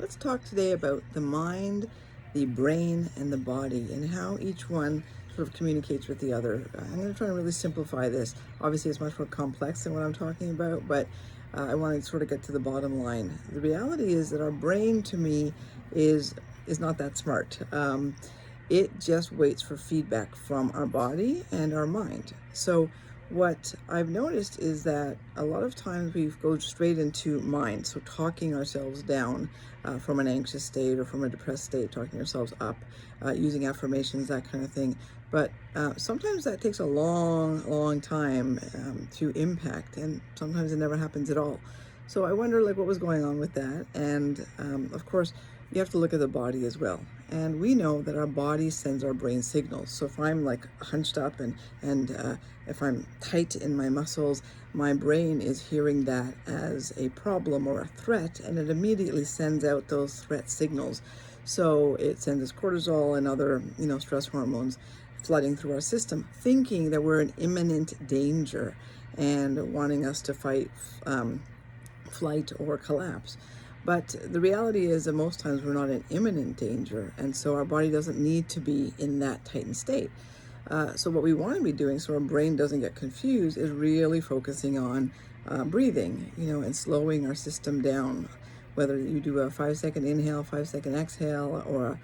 Let's talk today about the mind, the brain, and the body, and how each one sort of communicates with the other. I'm going to try and really simplify this. Obviously, it's much more complex than what I'm talking about, but I want to sort of get to the bottom line. The reality is that our brain, to me, is not that smart. It just waits for feedback from our body and our mind. So what I've noticed is that a lot of times we go straight into mind, so talking ourselves down from an anxious state or from a depressed state, talking ourselves up, using affirmations, that kind of thing. But sometimes that takes a long time to impact, and sometimes it never happens at all. So I wonder, like, what was going on with that. And of course, you have to look at the body as well. And we know that our body sends our brain signals. So if I'm like hunched up and if I'm tight in my muscles, my brain is hearing that as a problem or a threat, and it immediately sends out those threat signals. So it sends us cortisol and other, stress hormones flooding through our system, thinking that we're in imminent danger and wanting us to fight, flight, or collapse. But the reality is that most times we're not in imminent danger, and so our body doesn't need to be in that tightened state. So what we want to be doing, so our brain doesn't get confused, is really focusing on breathing, and slowing our system down. Whether you do a 5-second inhale, 5-second exhale, or a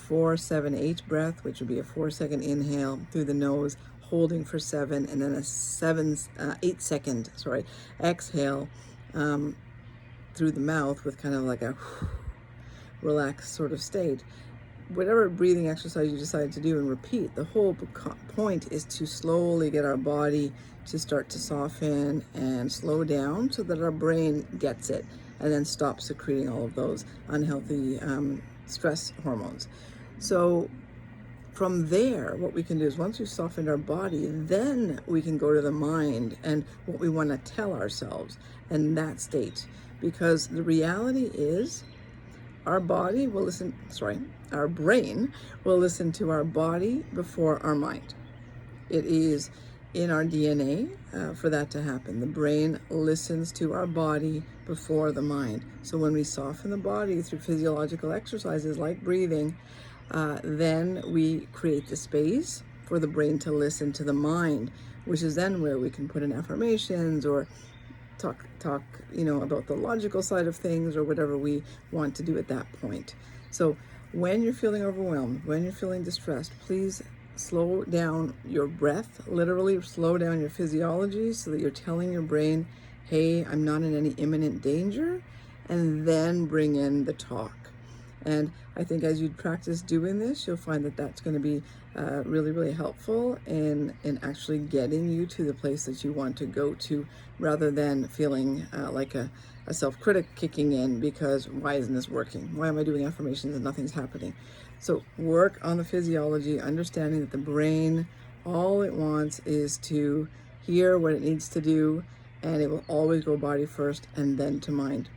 4-7-8 breath, which would be a 4-second inhale through the nose, holding for 7, and then a 8-second, exhale through the mouth with kind of like a relaxed sort of state. Whatever breathing exercise you decide to do, and repeat, the whole point is to slowly get our body to start to soften and slow down so that our brain gets it and then stops secreting all of those unhealthy stress hormones. So from there, what we can do is, once we've softened our body, then we can go to the mind and what we want to tell ourselves in that state. Because the reality is, our brain will listen to our body before our mind. It is in our DNA for that to happen. The brain listens to our body before the mind. So when we soften the body through physiological exercises like breathing, then we create the space for the brain to listen to the mind, which is then where we can put in affirmations or talk about the logical side of things, or whatever we want to do at that point. So when you're feeling overwhelmed, when you're feeling distressed, please slow down your breath, literally slow down your physiology, so that you're telling your brain, hey, I'm not in any imminent danger, and then bring in the talk. And I think as you practice doing this, you'll find that that's going to be really helpful in actually getting you to the place that you want to go to, rather than feeling like a self-critic kicking in because why isn't this working? Why am I doing affirmations and nothing's happening? So work on the physiology, understanding that the brain, all it wants is to hear what it needs to do, and it will always go body first and then to mind.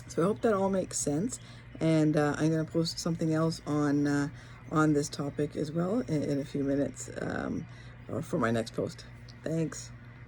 So I hope that all makes sense, and I'm going to post something else on this topic as well in a few minutes, or for my next post. Thanks.